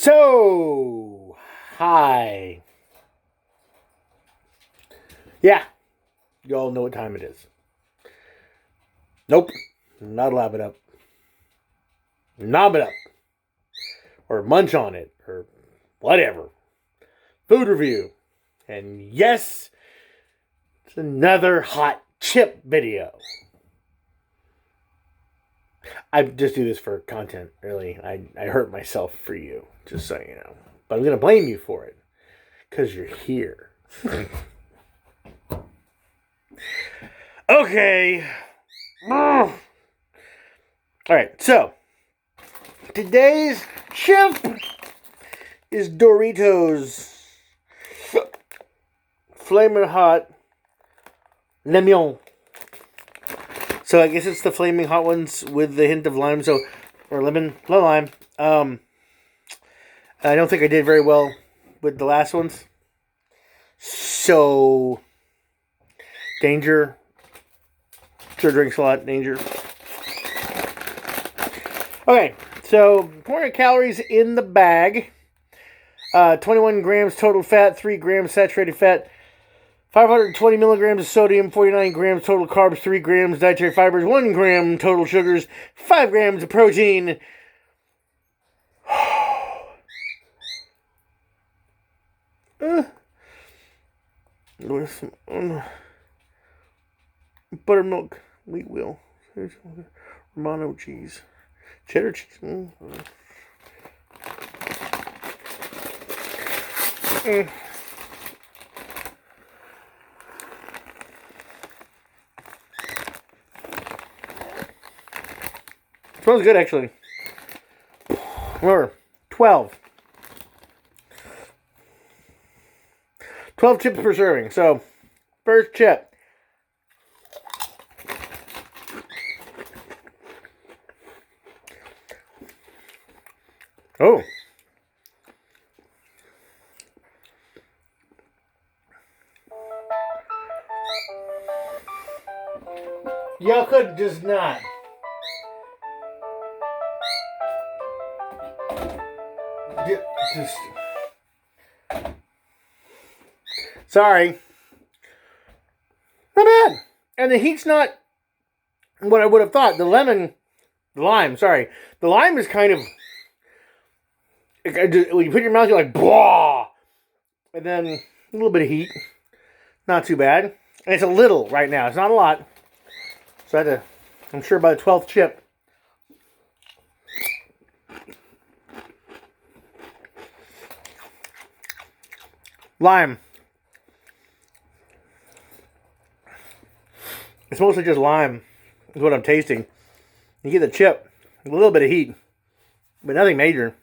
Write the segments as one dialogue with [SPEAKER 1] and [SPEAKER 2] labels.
[SPEAKER 1] So, hi. Yeah, you all know what time it is. Nope, not lob it up. Knob it up. Or munch on it. Or whatever. Food review. And yes, it's another hot chip video. I just do this for content, really. I hurt myself for you, just so you know. But I'm going to blame you for it. Because you're here. Okay. Alright, so. Today's chip is Doritos. Flaming Hot Limon. So I guess it's the flaming hot ones with the hint of lime. So, or lemon, no lime. I don't think I did very well with the last ones. So, danger. Sure drinks a lot. Danger. Okay, so 400 calories in the bag. 21 grams total fat, 3 grams saturated fat, 520 milligrams of sodium, 49 grams total carbs, 3 grams dietary fibers, 1 gram total sugars, 5 grams of protein. With some buttermilk, wheat wheel, Romano cheese, cheddar cheese. Smells good, actually. Remember, 12. 12 chips per serving. So, first chip. Oh. Y'all could just not. Just. Sorry. Not bad. And the heat's not what I would have thought. The lime, sorry. The lime is kind of, when you put it in your mouth, you're like, blah. And then a little bit of heat. Not too bad. And it's a little right now. It's not a lot. So I'm sure by the 12th chip. Lime. It's mostly just lime is what I'm tasting. You get the chip, a little bit of heat, but nothing major.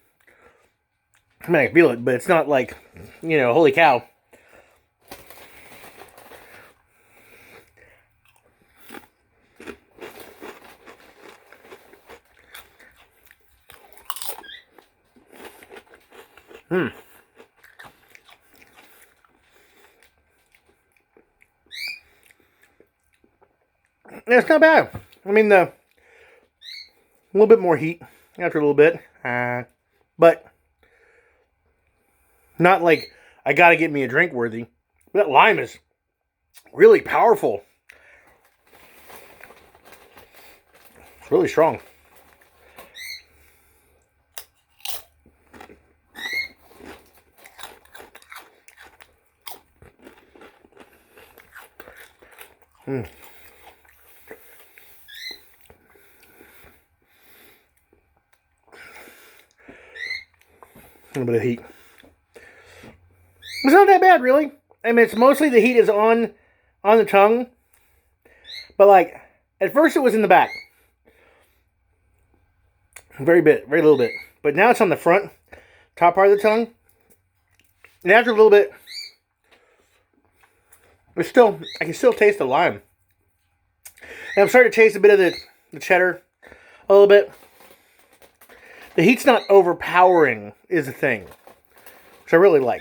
[SPEAKER 1] I mean, I can feel it, but it's not like, holy cow. It's not bad. I mean, a little bit more heat after a little bit. But not like I gotta get me a drink worthy. That lime is really powerful. It's really strong. A little bit of heat. It's not that bad, really. I mean, it's mostly the heat is on the tongue. But, like, at first it was in the back. Very little bit. But now it's on the front, top part of the tongue. And after a little bit, I can still taste the lime. And I'm starting to taste a bit of the cheddar a little bit. The heat's not overpowering is the thing, which I really like.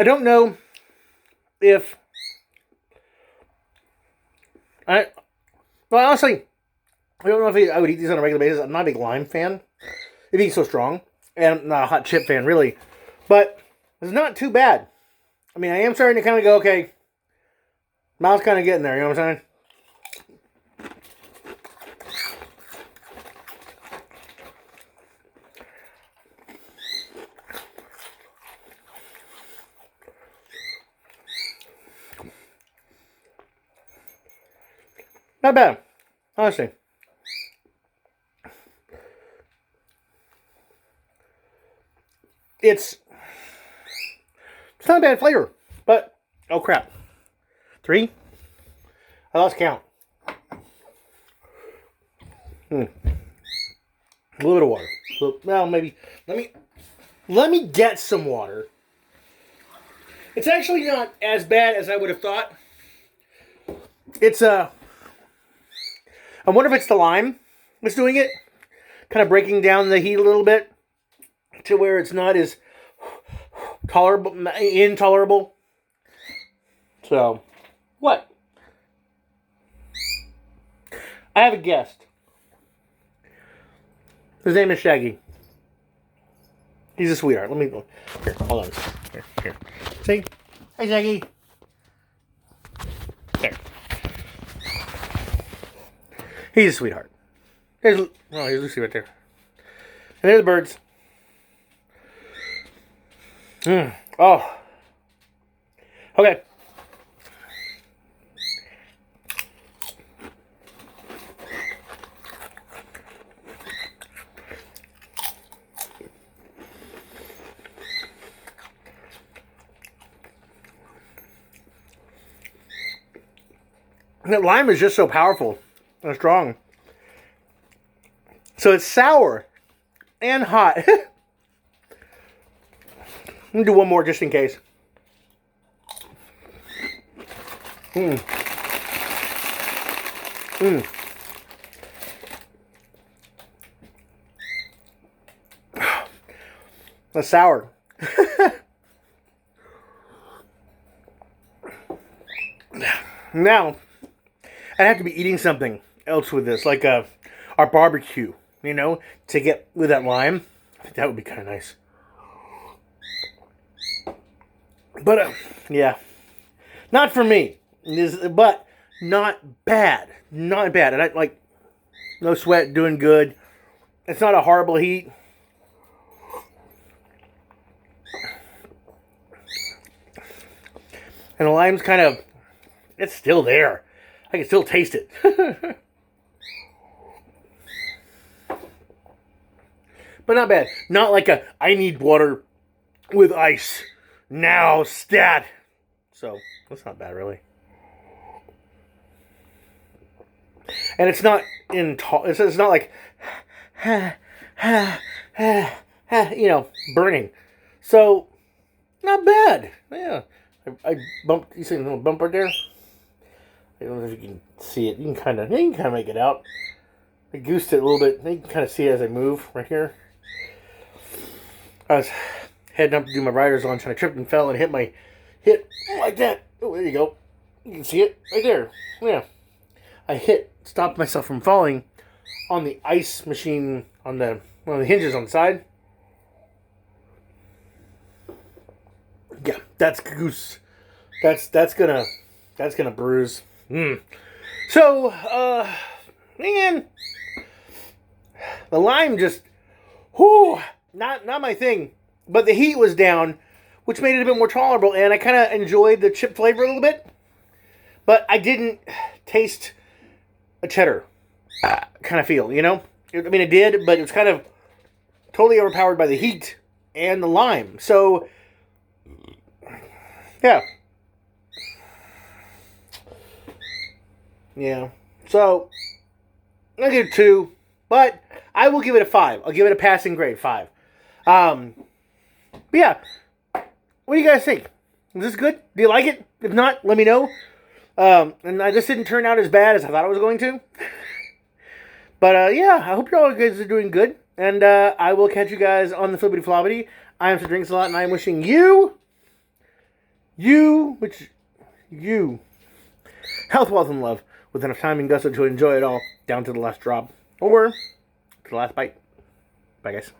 [SPEAKER 1] I don't know if well, honestly, I don't know if I would eat these on a regular basis. I'm not a big lime fan. It being so strong. And I'm not a hot chip fan, really. But it's not too bad. I mean, I am starting to kind of go, okay, mouth's kind of getting there, you know what I'm saying? Not bad, honestly. It's not a bad flavor, but oh crap. 3? I lost count. A little bit of water. Well, maybe let me get some water. It's actually not as bad as I would have thought. It's I wonder if it's the lime that's doing it, kind of breaking down the heat a little bit to where it's not as intolerable. So, what? I have a guest. His name is Shaggy. He's a sweetheart. Let me go. Here, hold on. Here. See? Hey, Shaggy. There. He's a sweetheart. Here's Lucy right there. And there's the birds. Oh. Okay. That lime is just so powerful and strong. So it's sour and hot. Let me do one more just in case. That's sour. Now, I'd have to be eating something else with this, like our barbecue, you know, to get with that lime. I think that would be kind of nice. But, yeah. Not for me. But not bad. Not bad. And no sweat, doing good. It's not a horrible heat. And the lime's kind of, it's still there. I can still taste it. But not bad. Not like I need water with ice. Now, stat. So, that's not bad, really. And it's not it's not like, you know, burning. So, not bad. Yeah. I bumped, you see a little bump right there? I don't know if you can see it. You can kind of make it out. I goosed it a little bit. You can kind of see it as I move right here. I was heading up to do my rider's launch and I tripped and fell and hit like that. Oh, there you go. You can see it right there. Yeah. I stopped myself from falling on the ice machine on one of the hinges on the side. Yeah, that's goose. That's gonna bruise. So, man, the lime just, not my thing. But the heat was down, which made it a bit more tolerable, and I kind of enjoyed the chip flavor a little bit. But I didn't taste a cheddar kind of feel, you know? I mean, it did, but it was kind of totally overpowered by the heat and the lime. So, yeah. Yeah. So, I'll give it 2, but I will give it a 5. I'll give it a passing grade, 5. But yeah, what do you guys think? Is this good? Do you like it? If not, let me know. And this didn't turn out as bad as I thought it was going to. But yeah, I hope you all guys are doing good. And I will catch you guys on the Flippity Floppity. I am Sir Drinks a Lot, and I am wishing you you, health, wealth, and love, with enough time and gusto to enjoy it all, down to the last drop, or to the last bite. Bye, guys.